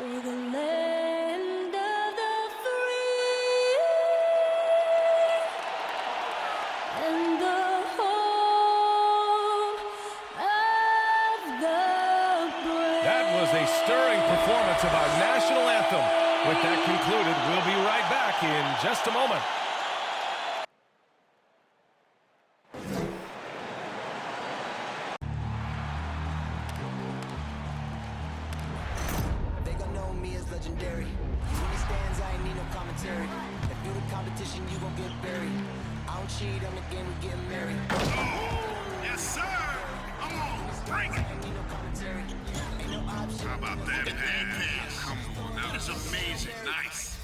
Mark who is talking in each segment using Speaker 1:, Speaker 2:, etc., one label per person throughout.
Speaker 1: For the land of the free and the home of the brave.
Speaker 2: That was a stirring performance of our national anthem. With that concluded, we'll be right back in just a moment.
Speaker 3: They gon' know me as legendary. When he stands, I ain't need no commentary. If you the competition, you gon' get buried. I don't cheat on the game, we getting married.
Speaker 4: Yes, sir. Come on, bring it.
Speaker 3: Ain't need no commentary. Ain't no option.
Speaker 4: How about that pass? Come on, that was amazing. Nice.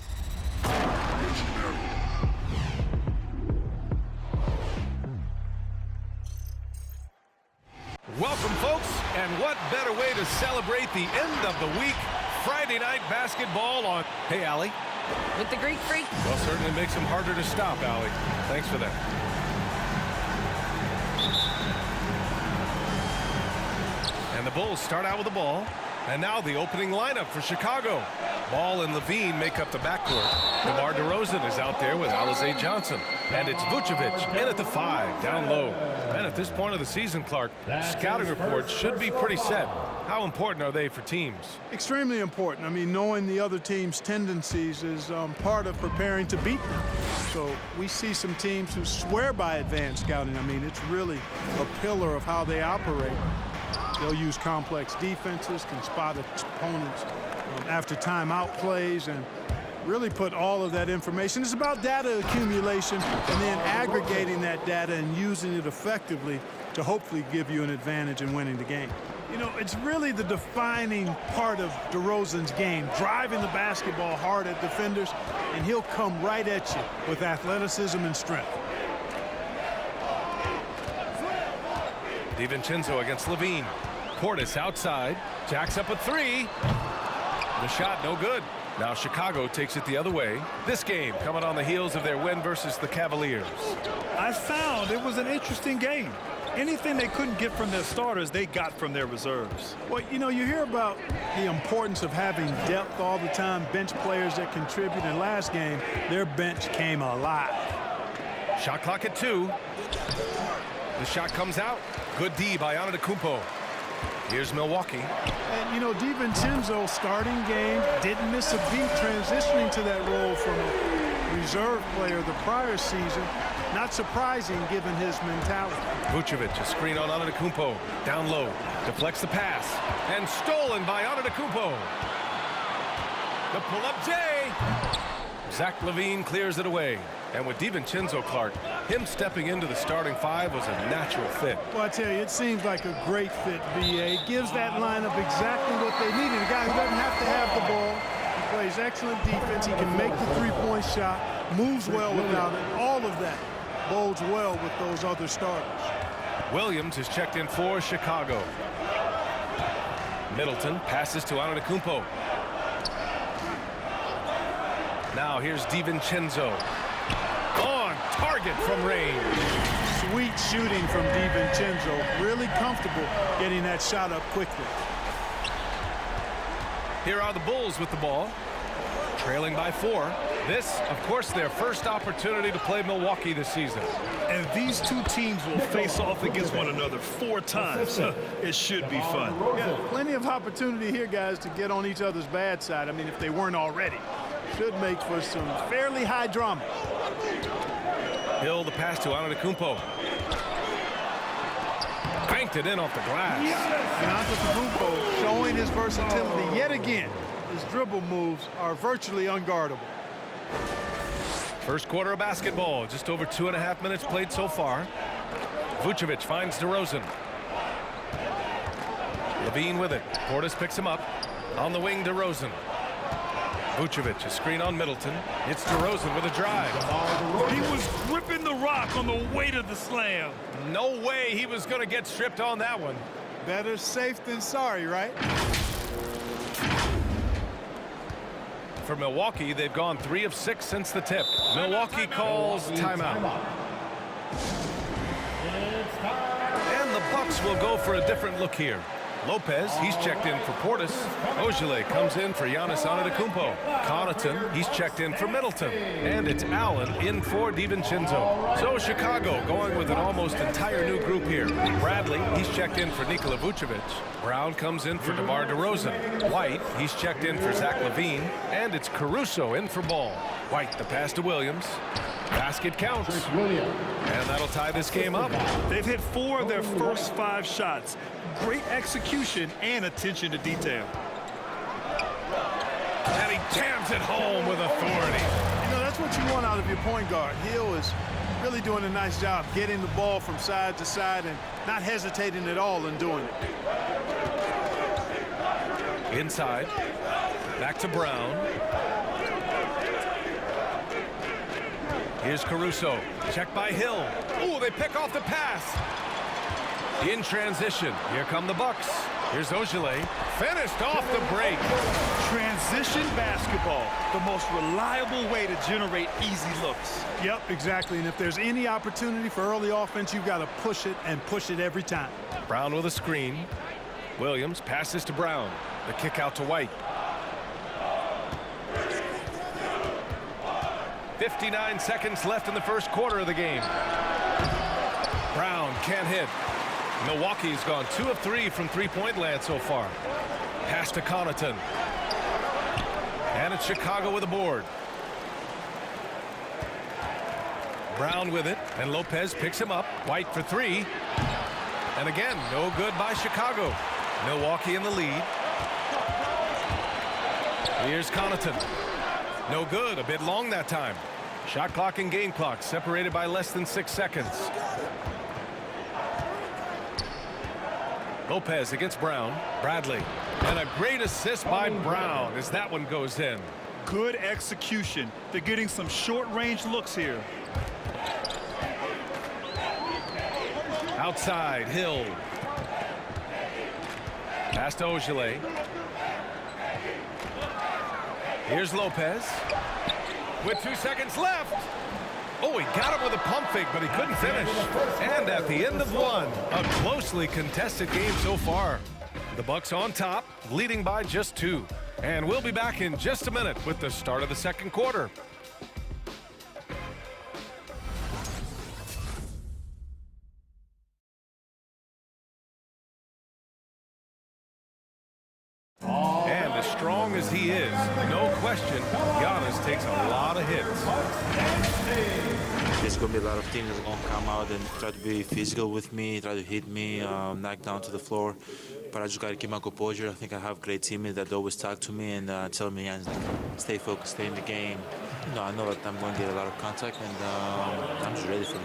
Speaker 2: Welcome, folks, and what better way to celebrate the end of the week? Friday night basketball on... Hey, Allie.
Speaker 5: With the Greek Freak.
Speaker 2: Well, certainly makes them harder to stop, Allie. Thanks for that. And the Bulls start out with the ball. And now the opening lineup for Chicago. Ball and Levine make up the backcourt. DeMar DeRozan is out there with Alizé Johnson. And it's Vucevic in at the 5, down low. And at this point of the season, Clark, scouting reports should be pretty set. How important are they for teams?
Speaker 6: Extremely important. I mean, knowing the other team's tendencies is part of preparing to beat them. So we see some teams who swear by advanced scouting. I mean, it's really a pillar of how they operate. They'll use complex defenses, can spot opponents after timeout plays, and really put all of that information. It's about data accumulation and then aggregating that data and using it effectively to hopefully give you an advantage in winning the game. You know, it's really the defining part of DeRozan's game, driving the basketball hard at defenders, and he'll come right at you with athleticism and strength.
Speaker 2: DiVincenzo against Levine. Portis outside. Jacks up a 3. The shot no good. Now Chicago takes it the other way. This game coming on the heels of their win versus the Cavaliers.
Speaker 7: I found it was an interesting game. Anything they couldn't get from their starters, they got from their reserves.
Speaker 6: Well, you know, you hear about the importance of having depth all the time, bench players that contribute. In last game, their bench came alive.
Speaker 2: Shot clock at 2. The shot comes out. Good D by Antetokounmpo. Here's Milwaukee.
Speaker 6: And, you know, DiVincenzo starting game, didn't miss a beat transitioning to that role from a reserve player the prior season. Not surprising given his mentality.
Speaker 2: Vucevic, a screen on Antetokounmpo. Down low, deflects the pass. And stolen by Antetokounmpo. The pull-up J. Zach LaVine clears it away. And with DiVincenzo, Clark, him stepping into the starting 5 was a natural fit.
Speaker 6: Well, I tell you, it seems like a great fit, B.A. Gives that lineup exactly what they needed. A guy who doesn't have to have the ball. He plays excellent defense. He can make the three-point shot, moves well without it. All of that bodes well with those other starters.
Speaker 2: Williams is checked in for Chicago. Middleton passes to Antetokounmpo. Now here's DiVincenzo. On target from range.
Speaker 6: Sweet shooting from DiVincenzo. Really comfortable getting that shot up quickly.
Speaker 2: Here are the Bulls with the ball, trailing by 4. This, of course, their first opportunity to play Milwaukee this season.
Speaker 7: And these two teams will face off against one another 4 times. It should be fun.
Speaker 6: Yeah, plenty of opportunity here, guys, to get on each other's bad side. I mean, if they weren't already. Should make for some fairly high drama.
Speaker 2: Hill, the pass to Antetokounmpo. Banked it in off the glass.
Speaker 6: And Antetokounmpo showing his versatility yet again. His dribble moves are virtually unguardable.
Speaker 2: First quarter of basketball, just over 2.5 minutes played so far. Vucevic finds DeRozan. Levine with it. Portis picks him up. On the wing, DeRozan. Vucevic, a screen on Middleton. It's DeRozan with a drive.
Speaker 7: He was gripping the rock on the weight of the slam.
Speaker 2: No way he was going to get stripped on that one.
Speaker 6: Better safe than sorry, right?
Speaker 2: For Milwaukee, they've gone 3 of 6 since the tip. Milwaukee calls timeout. And the Bucks will go for a different look here. Lopez, he's checked in for Portis. Ojale comes in for Giannis Antetokounmpo. Connaughton, he's checked in for Middleton. And it's Allen in for DiVincenzo. So Chicago going with an almost entire new group here. Bradley, he's checked in for Nikola Vucevic. Brown comes in for DeMar DeRozan. White, he's checked in for Zach LaVine. And it's Caruso in for Ball. White, the pass to Williams. Basket counts. And that'll tie this game up.
Speaker 7: They've hit 4 of their first 5 shots. Great execution and attention to detail.
Speaker 2: And he jams it home with authority.
Speaker 6: You know, that's what you want out of your point guard. Hill is really doing a nice job getting the ball from side to side and not hesitating at all in doing it.
Speaker 2: Inside. Back to Brown. Here's Caruso. Check by Hill. Ooh, they pick off the pass. In transition. Here come the Bucks. Here's Ojale. Finished off the break.
Speaker 7: Transition basketball, the most reliable way to generate easy looks.
Speaker 6: Yep, exactly. And if there's any opportunity for early offense, you've got to push it and push it every time.
Speaker 2: Brown with a screen. Williams passes to Brown. The kick out to White. 59 seconds left in the first quarter of the game. Brown can't hit. Milwaukee's gone 2 of 3 from three-point land so far. Pass to Connaughton. And it's Chicago with a board. Brown with it, and Lopez picks him up. White for 3. And again, no good by Chicago. Milwaukee in the lead. Here's Connaughton. No good, a bit long that time. Shot clock and game clock separated by less than 6 seconds. Lopez against Brown. Bradley. And a great assist by Brown as that one goes in.
Speaker 7: Good execution. They're getting some short-range looks here.
Speaker 2: Outside, Hill. Pass to Ojale. Here's Lopez. With 2 seconds left. Oh, he got him with a pump fake, but he couldn't finish. And at the end of one, a closely contested game so far. The Bucks on top, leading by just 2. And we'll be back in just a minute with the start of the second quarter. And as strong as he is, no question, Giannis takes a lot of hits.
Speaker 5: There's going to be a lot of teams that are going to come out and try to be physical with me, try to hit me, knock down to the floor. But I just got to keep my composure. I think I have great teammates that always talk to me and tell me, stay focused, stay in the game. You know, I know that I'm going to get a lot of contact, and I'm just ready for it.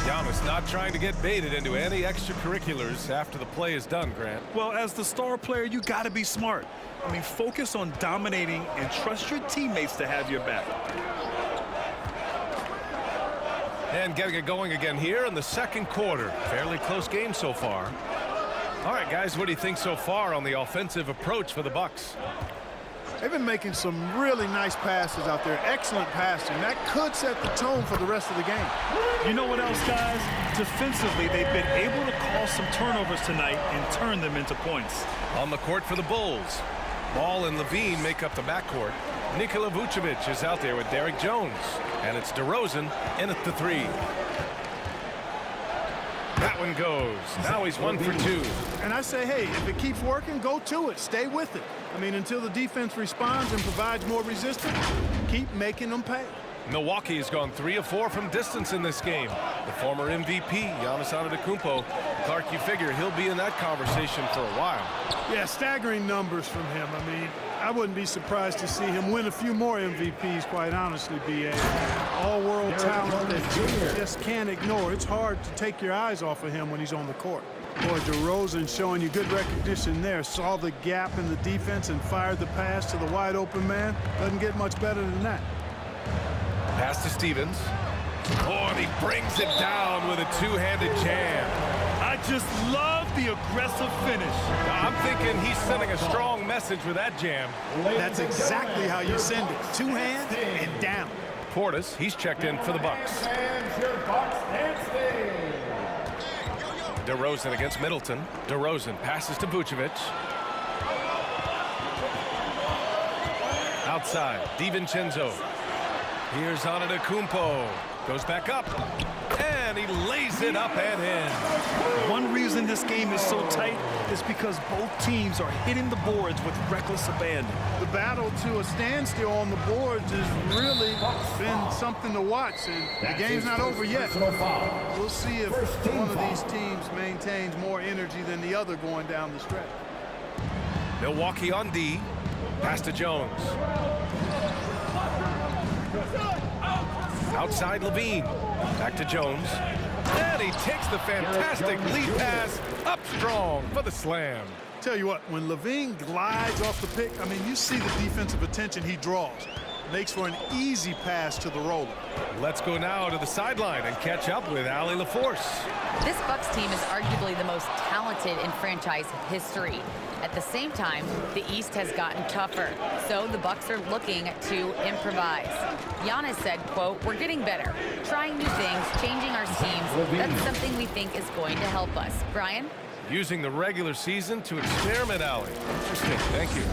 Speaker 2: Giannis not trying to get baited into any extracurriculars after the play is done, Grant.
Speaker 7: Well, as the star player, you got to be smart. I mean, focus on dominating and trust your teammates to have your back.
Speaker 2: And getting it going again here in the second quarter. Fairly close game so far. All right, guys, what do you think so far on the offensive approach for the Bucks?
Speaker 6: They've been making some really nice passes out there. Excellent passing. That could set the tone for the rest of the game.
Speaker 7: You know what else, guys? Defensively, they've been able to cause some turnovers tonight and turn them into points.
Speaker 2: On the court for the Bulls. Ball and LaVine make up the backcourt. Nikola Vucevic is out there with Derrick Jones. And it's DeRozan in at the 3. That one goes. Now he's 1 for 2.
Speaker 6: And I say, hey, if it keeps working, go to it. Stay with it. I mean, until the defense responds and provides more resistance, keep making them pay.
Speaker 2: Milwaukee has gone 3 of 4 from distance in this game. The former MVP, Giannis Antetokounmpo. Clark, you figure he'll be in that conversation for a while.
Speaker 6: Yeah, staggering numbers from him. I mean, I wouldn't be surprised to see him win a few more MVPs, quite honestly, B.A. All-world talent that you just can't ignore. It's hard to take your eyes off of him when he's on the court. Boy, DeRozan showing you good recognition there. Saw the gap in the defense and fired the pass to the wide-open man. Doesn't get much better than that.
Speaker 2: Pass to Stevens. Oh, and he brings it down with a two-handed jam.
Speaker 7: I just love the aggressive finish.
Speaker 2: I'm thinking he's sending a strong message with that jam.
Speaker 6: That's exactly how you send it. Two hands and down.
Speaker 2: Portis, he's checked in for the Bucks. DeRozan against Middleton. DeRozan passes to Vucevic. Outside, DiVincenzo. Here's Antetokounmpo. Goes back up. And he lays it up and in.
Speaker 7: One reason this game is so tight is because both teams are hitting the boards with reckless abandon.
Speaker 6: The battle to a standstill on the boards has really been something to watch, and the game's not over yet. We'll see if one of these teams maintains more energy than the other going down the stretch.
Speaker 2: Milwaukee on D. Pass to Jones. Outside Levine. Back to Jones. And he takes the fantastic lead pass up strong for the slam.
Speaker 6: Tell you what, when Levine glides off the pick, I mean, you see the defensive attention he draws. Makes for an easy pass to the roller.
Speaker 2: Let's go now to the sideline and catch up with Allie LaForce.
Speaker 8: This Bucks team is arguably the most talented in franchise history. At the same time, the East has gotten tougher, so the Bucks are looking to improvise. Giannis said, quote, "We're getting better, trying new things, changing our schemes. That's something we think is going to help us." Brian?
Speaker 2: Using the regular season to experiment, Allie. Interesting, thank you.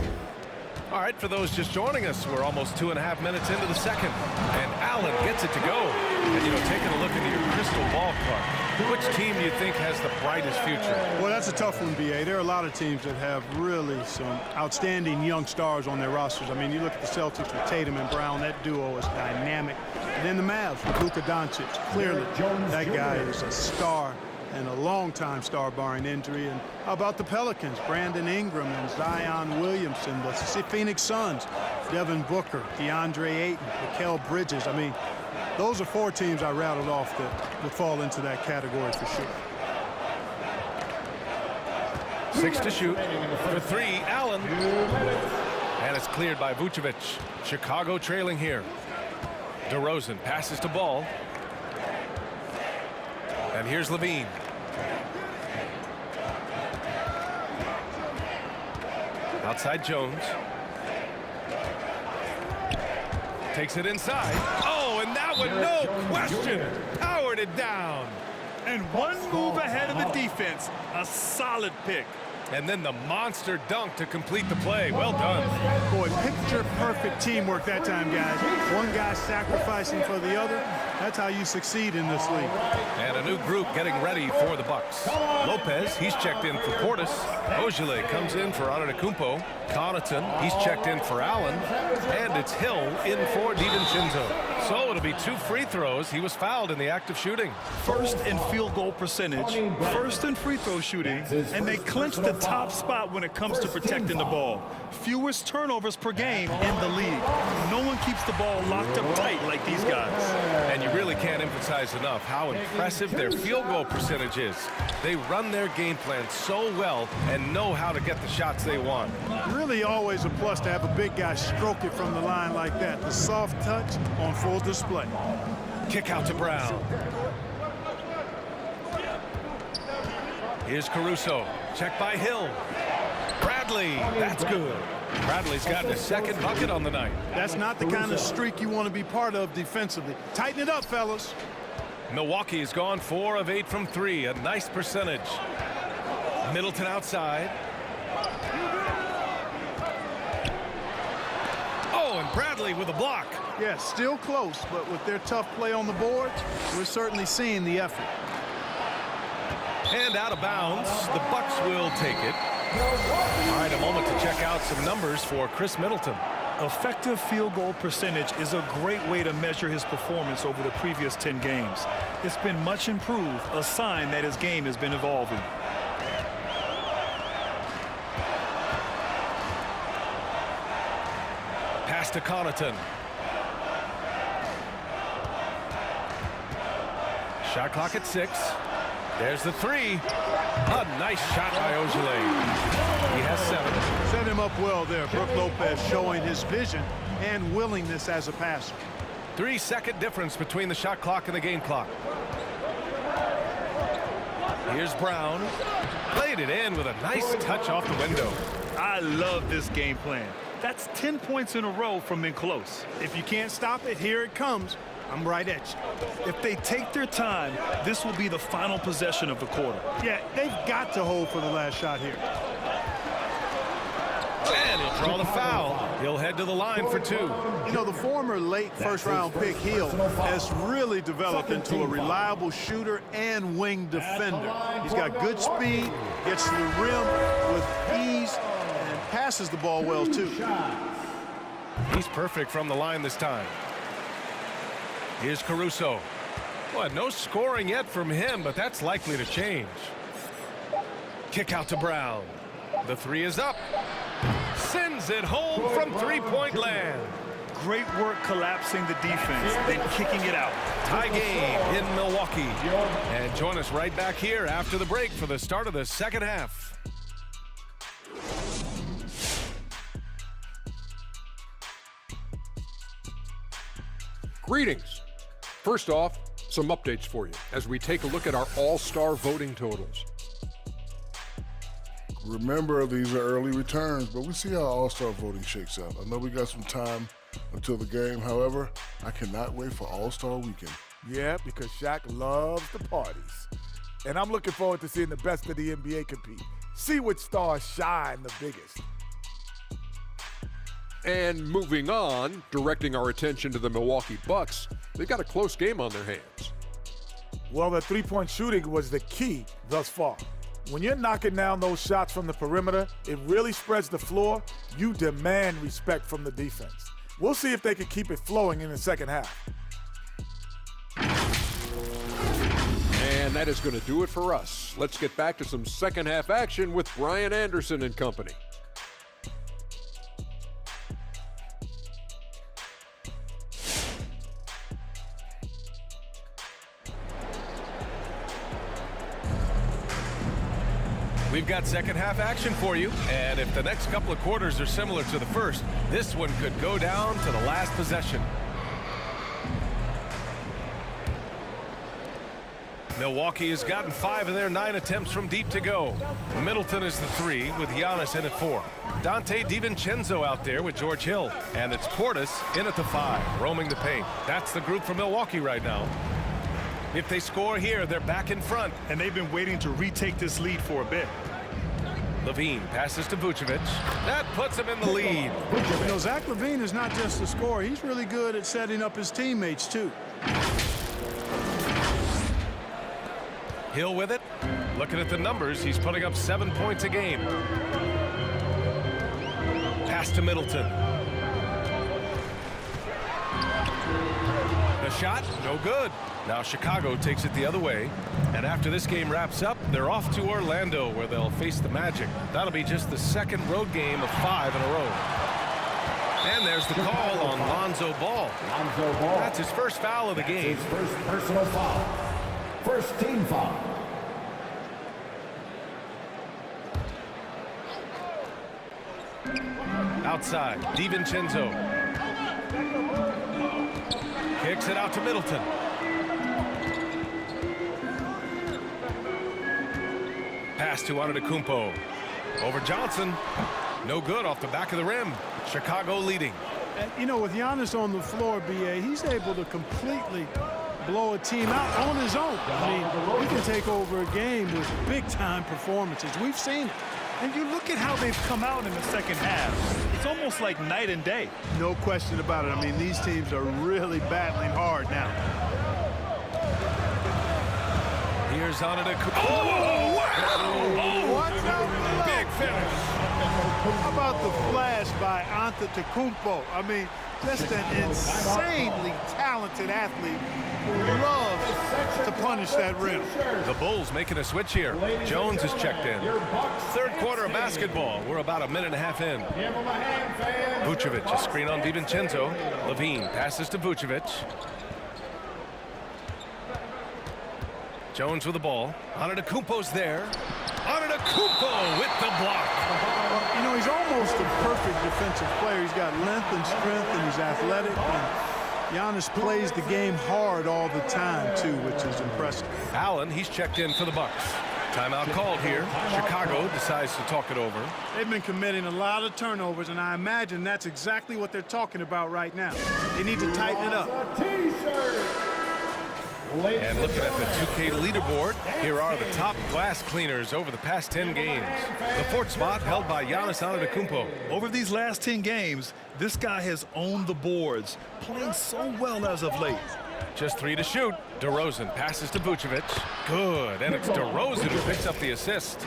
Speaker 2: All right, for those just joining us, we're almost 2.5 minutes into the second. And Allen gets it to go. And, you know, taking a look into your crystal ball card, which team do you think has the brightest future?
Speaker 6: Well, that's a tough one, B.A. There are a lot of teams that have really some outstanding young stars on their rosters. I mean, you look at the Celtics with Tatum and Brown. That duo is dynamic. And then the Mavs with Luka Doncic. Clearly, that guy is a star and a long-time star barring injury. And how about the Pelicans? Brandon Ingram and Zion Williamson. The Phoenix Suns, Devin Booker, DeAndre Ayton, Mikal Bridges. I mean, those are 4 teams I rattled off that would fall into that category for sure.
Speaker 2: 6 to shoot. For 3, Allen. And it's cleared by Vucevic. Chicago trailing here. DeRozan passes to Ball. And here's Levine. Outside Jones. Takes it inside. Oh, and that one, no question, powered it down.
Speaker 7: And one move ahead of the defense. A solid pick.
Speaker 2: And then the monster dunk to complete the play. Well done.
Speaker 6: Boy, picture-perfect teamwork that time, guys. One guy sacrificing for the other. That's how you succeed in this league.
Speaker 2: And a new group getting ready for the Bucks. Lopez, he's checked in for Portis. Ojale comes in for Antetokounmpo. Connaughton, he's checked in for Allen. And it's Hill in for DiVincenzo. So it'll be 2 free throws. He was fouled in the act of shooting.
Speaker 7: First in field goal percentage, first in free throw shooting, and they clinched the top spot when it comes to protecting the ball. Fewest turnovers per game in the league. No one keeps the ball locked up tight like these guys.
Speaker 2: And you really can't emphasize enough how impressive their field goal percentage is. They run their game plan so well and know how to get the shots they want.
Speaker 6: Really always a plus to have a big guy stroke it from the line like that. The soft touch on full display.
Speaker 2: Kick out to Brown. Here's Caruso. Check by Hill. Bradley. That's good. Bradley's gotten a second bucket on the night.
Speaker 6: That's not the kind of streak you want to be part of defensively. Tighten it up, fellas.
Speaker 2: Milwaukee has gone 4 of 8 from 3. A nice percentage. Middleton outside. Oh, and Bradley with a block.
Speaker 6: Yeah, still close, but with their tough play on the boards, we're certainly seeing the effort.
Speaker 2: And out of bounds, the Bucks will take it. All right, a moment to check out some numbers for Chris Middleton.
Speaker 7: Effective field goal percentage is a great way to measure his performance over the previous 10 games. It's been much improved, a sign that his game has been evolving.
Speaker 2: Pass to Connaughton. Shot clock at 6. There's the 3. A nice shot by Ojale. He has 7.
Speaker 6: Set him up well there. Brook Lopez showing his vision and willingness as a passer.
Speaker 2: 3-second difference between the shot clock and the game clock. Here's Brown. Played it in with a nice touch off the window.
Speaker 7: I love this game plan. That's 10 points in a row from in close.
Speaker 6: If you can't stop it, here it comes. I'm right at you.
Speaker 7: If they take their time, this will be the final possession of the quarter.
Speaker 6: Yeah, they've got to hold for the last shot here.
Speaker 2: And he'll draw the foul. He'll head to the line for two.
Speaker 6: You know, the former late first-round pick Hill has really developed into a reliable shooter and wing defender. He's got good speed, gets to the rim with ease, and passes the ball well, too.
Speaker 2: He's perfect from the line this time. Here's Caruso. Well, no scoring yet from him, but that's likely to change. Kick out to Brown. The three is up. Sends it home from three-point land.
Speaker 7: Great work collapsing the defense, then kicking it out.
Speaker 2: Tie game in Milwaukee. And join us right back here after the break for the start of the second half.
Speaker 9: Greetings. First off, some updates for you as we take a look at our all-star voting totals.
Speaker 10: Remember, these are early returns, but we see how all-star voting shakes out. I know we got some time until the game. However, I cannot wait for All-Star Weekend.
Speaker 11: Yeah, because Shaq loves the parties. And I'm looking forward to seeing the best of the NBA compete. See which stars shine the biggest.
Speaker 9: And moving on, directing our attention to the Milwaukee Bucks, they've got a close game on their hands.
Speaker 11: Well, the three-point shooting was the key thus far. When you're knocking down those shots from the perimeter, it really spreads the floor. You demand respect from the defense. We'll see if they can keep it flowing in the second half.
Speaker 9: And that is going to do it for us. Let's get back to some second half action with Brian Anderson and company.
Speaker 2: We've got second half action for you, and if the next couple of quarters are similar to the first, this one could go down to the last possession. Milwaukee has gotten 5 of their 9 attempts from deep to go. Middleton is the 3 with Giannis in at 4. Dante DiVincenzo out there with George Hill, and it's Portis in at the 5, roaming the paint. That's the group for Milwaukee right now. If they score here, they're back in front.
Speaker 7: And they've been waiting to retake this lead for a bit.
Speaker 2: LaVine passes to Vucevic. That puts him in the lead.
Speaker 6: You know, Zach LaVine is not just a scorer. He's really good at setting up his teammates, too.
Speaker 2: Hill with it. Looking at the numbers, he's putting up 7 points a game. Pass to Middleton. The shot, no good. Now Chicago takes it the other way. And after this game wraps up, they're off to Orlando where they'll face the Magic. That'll be just the second road game of 5 in a row. And there's the call on Lonzo Ball. That's his first foul of the game.
Speaker 12: His first personal foul. First team foul.
Speaker 2: Outside, DiVincenzo. Kicks it out to Middleton. Pass to Antetokounmpo. Over Johnson. No good off the back of the rim. Chicago leading.
Speaker 6: And, you know, with Giannis on the floor, B.A., he's able to completely blow a team out on his own. I mean, he can take over a game with big-time performances. We've seen it.
Speaker 7: And you look at how they've come out in the second half. It's almost like night and day.
Speaker 6: No question about it. I mean, these teams are really battling hard now.
Speaker 2: Here's Antetokounmpo. Oh, wow!
Speaker 6: Watch out.
Speaker 2: Big finish.
Speaker 6: How about the flash by Antetokounmpo? I mean, just an insanely talented athlete who loves to punish that rim.
Speaker 2: The Bulls making a switch here. Jones is checked in. Third quarter of basketball. We're about a minute and a half in. Vucevic, a screen on DiVincenzo. LaVine passes to Vucevic. Jones with the ball. Antetokounmpo's there. Antetokounmpo with the block.
Speaker 6: Well, you know, he's almost a perfect defensive player. He's got length and strength, and he's athletic. And Giannis plays the game hard all the time, too, which is impressive.
Speaker 2: Allen, he's checked in for the Bucks. Timeout called here. Chicago decides to talk it over.
Speaker 6: They've been committing a lot of turnovers, and I imagine that's exactly what they're talking about right now. They need to tighten it up.
Speaker 2: And looking at the 2K leaderboard, here are the top glass cleaners over the past 10 games. The fourth spot held by Giannis Antetokounmpo.
Speaker 7: Over these last 10 games, this guy has owned the boards, playing so well as of late.
Speaker 2: Just 3 to shoot. DeRozan passes to Vucevic. Good, and it's DeRozan who picks up the assist.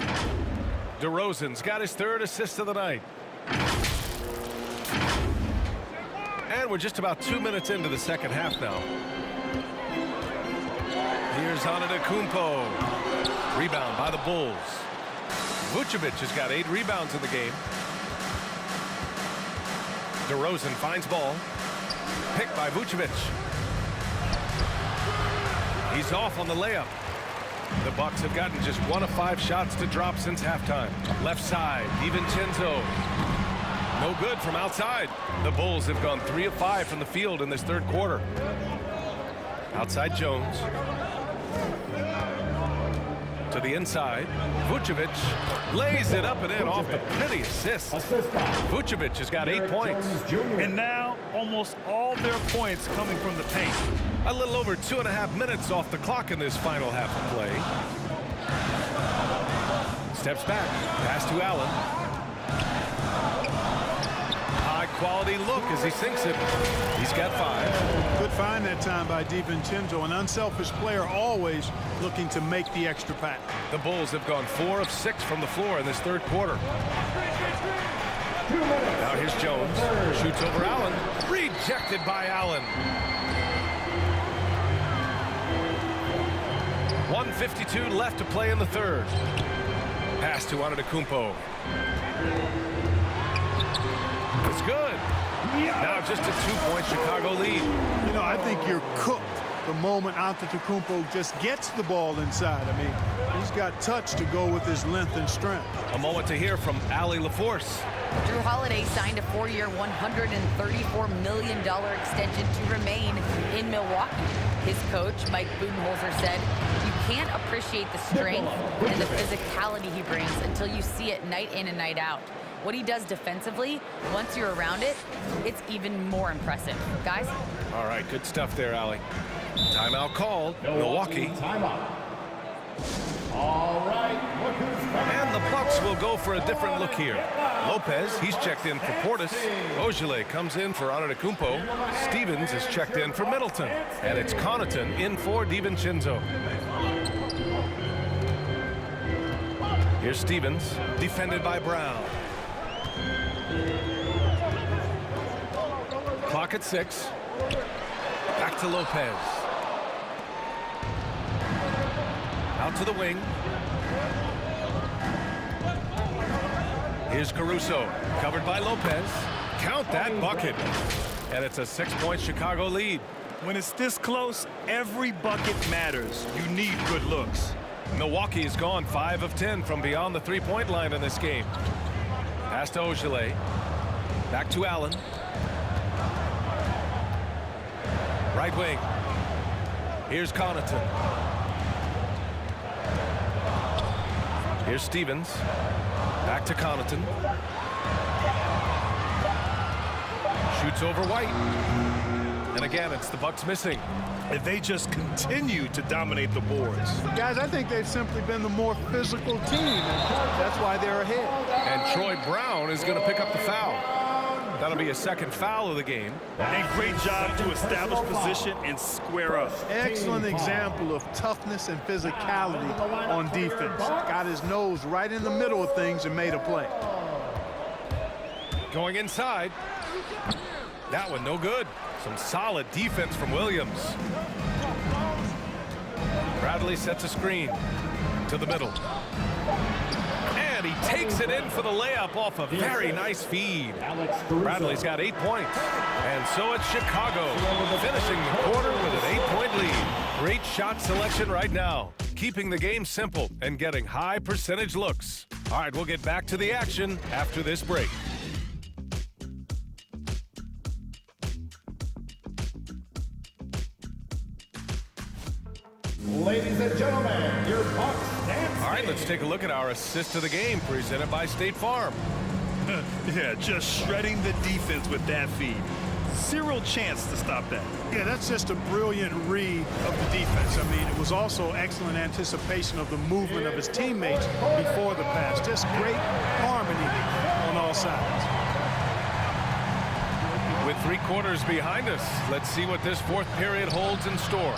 Speaker 2: DeRozan's got his 3rd assist of the night. And we're just about 2 minutes into the second half now. Here's Antetokounmpo. Rebound by the Bulls. Vucevic has got 8 rebounds in the game. DeRozan finds ball. Picked by Vucevic. He's off on the layup. The Bucks have gotten just 1 of 5 shots to drop since halftime. Left side, DiVincenzo. No good from outside. The Bulls have gone 3 of 5 from the field in this 3rd quarter. Outside Jones. To the inside. Vucevic lays it up and in off the pretty assist. Vucevic has got 8 points.
Speaker 7: And now almost all their points coming from the paint.
Speaker 2: A little over 2.5 minutes off the clock in this final half of play. Steps back. Pass to Allen. High quality look as he sinks it. He's got 5.
Speaker 6: Good find that time by DiVincenzo. An unselfish player, always looking to make the extra pass.
Speaker 2: The Bulls have gone 4 of 6 from the floor in this 3rd quarter. Now here's Jones. Shoots over Allen. Rejected by Allen. 1:52 left to play in the 3rd. Pass to Antetokounmpo. It's good. Now just a 2-point Chicago lead.
Speaker 6: You know, I think you're cooked the moment Antetokounmpo just gets the ball inside. I mean, he's got touch to go with his length and strength.
Speaker 2: A moment to hear from Allie LaForce.
Speaker 8: Drew Holiday signed a 4-year, $134 million extension to remain in Milwaukee. His coach, Mike Budenholzer, said, "You can't appreciate the strength and the physicality he brings until you see it night in and night out. What he does defensively, once you're around it, it's even more impressive." Guys?
Speaker 2: All right, good stuff there, Allie. Timeout called. Milwaukee.
Speaker 12: Timeout. All right.
Speaker 2: And the Bucks will go for a different look here. Lopez, he's checked in for Portis. Ojale comes in for Antetokounmpo. Stevens is checked in for Middleton. And it's Connaughton in for DiVincenzo. Here's Stevens, defended by Brown. Clock at 6. Back to Lopez. Out to the wing. Here's Caruso, covered by Lopez. Count that bucket. And it's a 6-point Chicago lead.
Speaker 7: When it's this close, every bucket matters. You need good looks.
Speaker 2: Milwaukee has gone 5 of 10 from beyond the 3-point line in this game. Pass to Ojale. Back to Allen. Right wing. Here's Connaughton. Here's Stevens. Back to Connaughton. Shoots over White. And again, it's the Bucks missing.
Speaker 7: And they just continue to dominate the boards.
Speaker 6: Guys, I think they've simply been the more physical team, and that's why they're ahead.
Speaker 2: And Troy Brown is going to pick up the foul. That'll be a 2nd foul of the game.
Speaker 7: And great job to establish position and square up.
Speaker 6: Excellent example of toughness and physicality on defense. Got his nose right in the middle of things and made a play.
Speaker 2: Going inside. That one no good. Some solid defense from Williams. Bradley sets a screen to the middle. And he takes it in for the layup off a very nice feed. Bradley's got 8 points. And so it's Chicago finishing the quarter with an 8-point lead. Great shot selection right now. Keeping the game simple and getting high percentage looks. All right, we'll get back to the action after this break.
Speaker 12: Ladies and gentlemen, your Bucks dance
Speaker 2: All right, let's take a look at our assist of the game presented by State Farm.
Speaker 7: Yeah, just shredding the defense with that feed. Zero chance to stop that.
Speaker 6: Yeah, that's just a brilliant read of the defense. I mean, it was also excellent anticipation of the movement of his teammates before the pass. Just great harmony on all sides.
Speaker 2: With 3 quarters behind us, let's see what this 4th period holds in store.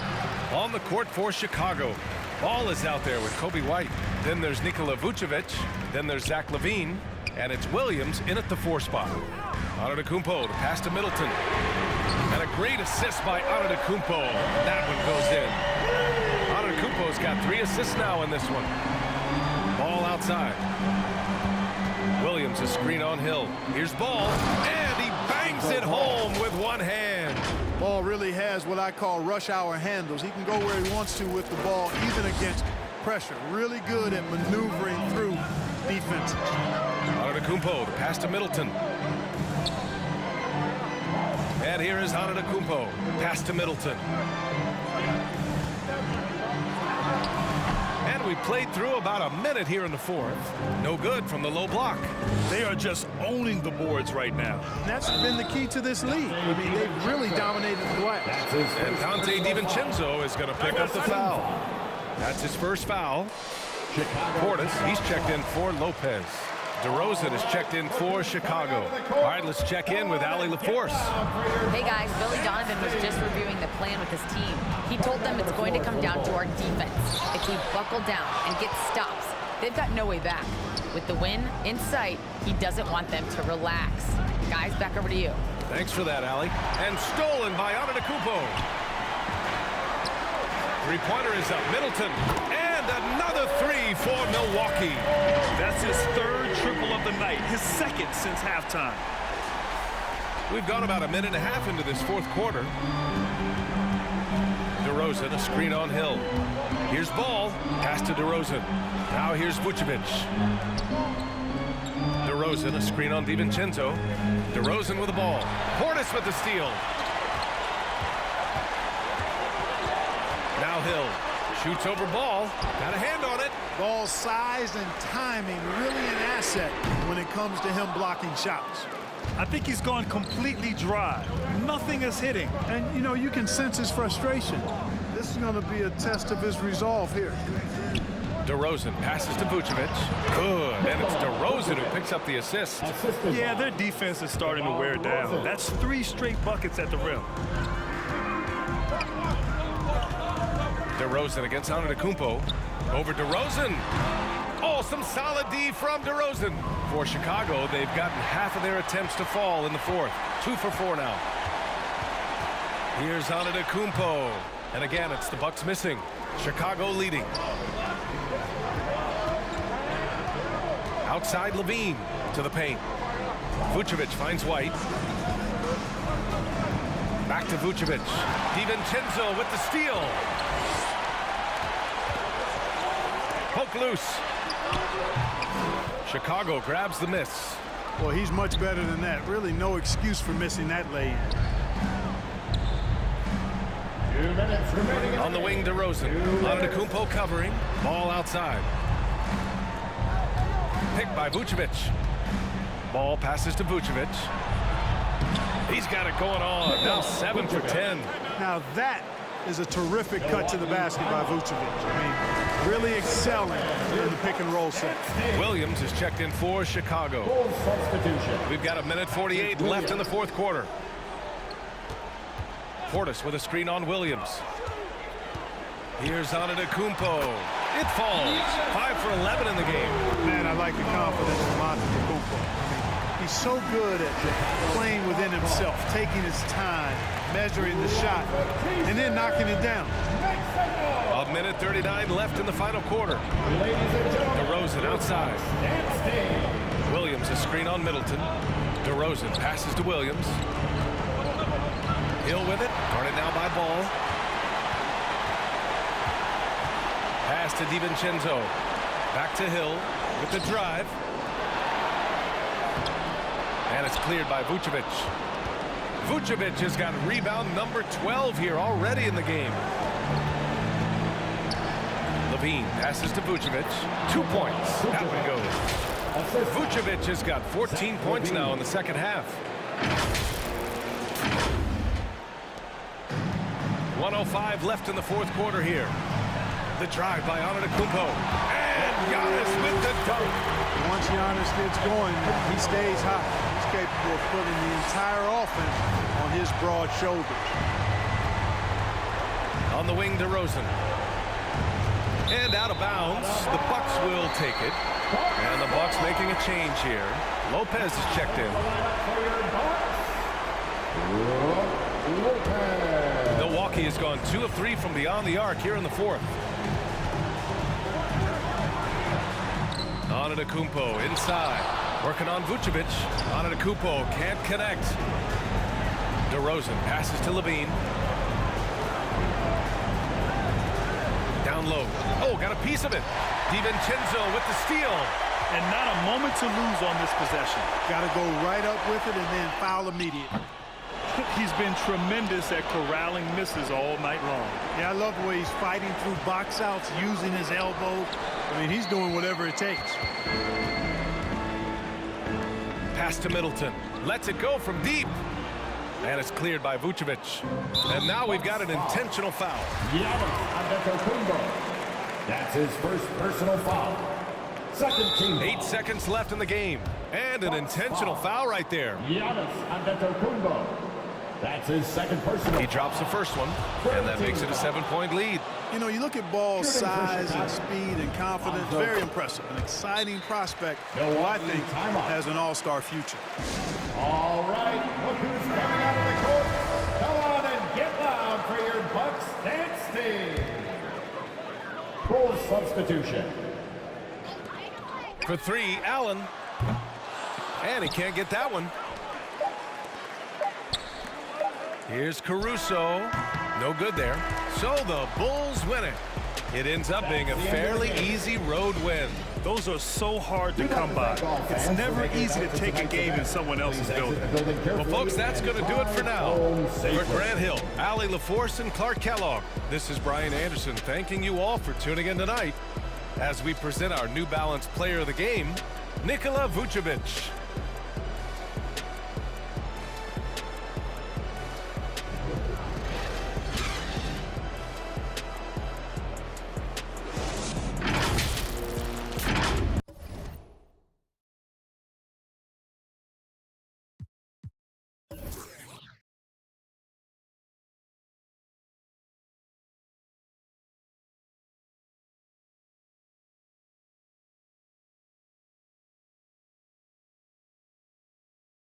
Speaker 2: On the court for Chicago. Ball is out there with Kobe White. Then there's Nikola Vucevic. Then there's Zach LaVine. And it's Williams in at the 4 spot. Antetokounmpo to pass to Middleton. And a great assist by Antetokounmpo. That one goes in. Antetokounmpo's got 3 assists now in this one. Ball outside. Williams a screen on Hill. Here's Ball. And he bangs it home with one hand.
Speaker 6: Ball really has what I call rush hour handles. He can go where he wants to with the ball, even against pressure. Really good at maneuvering through defenses.
Speaker 2: Antetokounmpo to pass to Middleton. And here is Antetokounmpo. Pass to Middleton. And we played through about a minute here in the 4th. No good from the low block.
Speaker 7: They are just owning the boards right now.
Speaker 6: And that's been the key to this league. I mean, they've really dominated the glass.
Speaker 2: And Dante DiVincenzo is going to pick up the foul. That's his first foul. Portis, he's checked in for Lopez. DeRozan is checked in for Chicago. All right, let's check in with Allie LaForce.
Speaker 8: Hey guys, Billy Donovan was just reviewing the plan with his team. He told them it's going to come down to our defense. If we buckle down and get stops, they've got no way back. With the win in sight, he doesn't want them to relax. Guys, back over to you.
Speaker 2: Thanks for that, Allie. And stolen by Antetokounmpo. 3-pointer is up. Middleton. And another 3 for Milwaukee.
Speaker 7: That's his 3rd triple of the night, his 2nd since halftime.
Speaker 2: We've gone about a minute and a half into this 4th quarter. DeRozan, a screen on Hill. Here's Ball. Pass to DeRozan. Now here's Vucevic. DeRozan, a screen on DiVincenzo. DeRozan with the ball. Portis with the steal. Now Hill shoots over Ball. Got a hand on it.
Speaker 6: Ball size and timing really an asset when it comes to him blocking shots.
Speaker 7: I think he's gone completely dry. Nothing is hitting.
Speaker 6: And, you know, you can sense his frustration. This is going to be a test of his resolve here.
Speaker 2: DeRozan passes to Vucevic. Good. And it's DeRozan who picks up the assist.
Speaker 7: Yeah, their defense is starting to wear down. That's 3 straight buckets at the rim.
Speaker 2: DeRozan against Antetokounmpo. Over DeRozan. Oh, some solid D from DeRozan. For Chicago, they've gotten half of their attempts to fall in the 4th. 2 for 4 now. Here's Antetokounmpo. And again, it's the Bucks missing. Chicago leading. Outside LaVine to the paint. Vucevic finds White. Back to Vucevic. DiVincenzo with the steal. Poke loose. Chicago grabs the miss.
Speaker 6: Well, he's much better than that. Really no excuse for missing that lay-in.
Speaker 2: On the wing, DeRozan. Antetokounmpo covering. Ball outside. Picked by Vucevic. Ball passes to Vucevic. He's got it going on. Now 7 for 10.
Speaker 6: Now that is a terrific cut to the basket by Vucevic. I mean, really excelling in the pick and roll set.
Speaker 2: Williams is checked in for Chicago. We've got a minute 48 left in the 4th quarter. Portis with a screen on Williams. Here's Antetokounmpo. It falls. 5 for 11 in the game.
Speaker 6: Man, I like the confidence from Antetokounmpo. He's so good at playing within himself, taking his time, measuring the shot, and then knocking it down.
Speaker 2: A minute 39 left in the final quarter. DeRozan outside. Williams a screen on Middleton. DeRozan passes to Williams. Hill with it. Guarded now by Ball. Pass to DiVincenzo. Back to Hill with the drive. And it's cleared by Vucevic. Vucevic has got rebound number 12 here already in the game. Levine passes to Vucevic. 2 points. That one goes. Vucevic has got 14 points now in the second half. 1:05 left in the fourth quarter here. The drive by Antetokounmpo. And Giannis with the dunk.
Speaker 6: Once Giannis gets going, he stays hot. He's capable of putting the entire offense on his broad shoulders.
Speaker 2: On the wing, DeRozan. And out of bounds. The Bucks will take it. And the Bucks making a change here. Lopez is checked in. Milwaukee has gone 2 of 3 from beyond the arc here in the fourth. Antetokounmpo inside. Working on Vucevic. Antetokounmpo can't connect. DeRozan passes to Levine. Down low. Oh, got a piece of it. DiVincenzo with the steal.
Speaker 7: And not a moment to lose on this possession.
Speaker 6: Got to go right up with it and then foul immediately.
Speaker 7: He's been tremendous at corralling misses all night long.
Speaker 6: Yeah, I love the way he's fighting through box outs, using his elbow. I mean, he's doing whatever it takes.
Speaker 2: Pass to Middleton. Lets it go from deep. And it's cleared by Vucevic. And now we've got an intentional foul.
Speaker 12: That's his first personal foul. Second team.
Speaker 2: 8 seconds left in the game. And an intentional foul right there.
Speaker 12: Giannis Antetokounmpo. That's his second personal.
Speaker 2: He drops the first one, and that makes it a 7-point lead.
Speaker 6: You know, you look at Ball's size and speed and confidence, very impressive. An exciting prospect who I think has an all-star future.
Speaker 12: All right, look who's coming out of the court. Come on and get loud for your Bucks dance team. Full substitution.
Speaker 2: For 3, Allen. And he can't get that one. Here's Caruso. No good there. So the Bulls win it. It ends up being a fairly easy road win.
Speaker 7: Those are so hard to come by. It's never easy to take a game in someone else's building.
Speaker 2: Well, folks, that's going to do it for now. For Grant Hill, Allie LaForce, and Clark Kellogg, this is Brian Anderson thanking you all for tuning in tonight as we present our New Balance Player of the Game, Nikola Vucevic.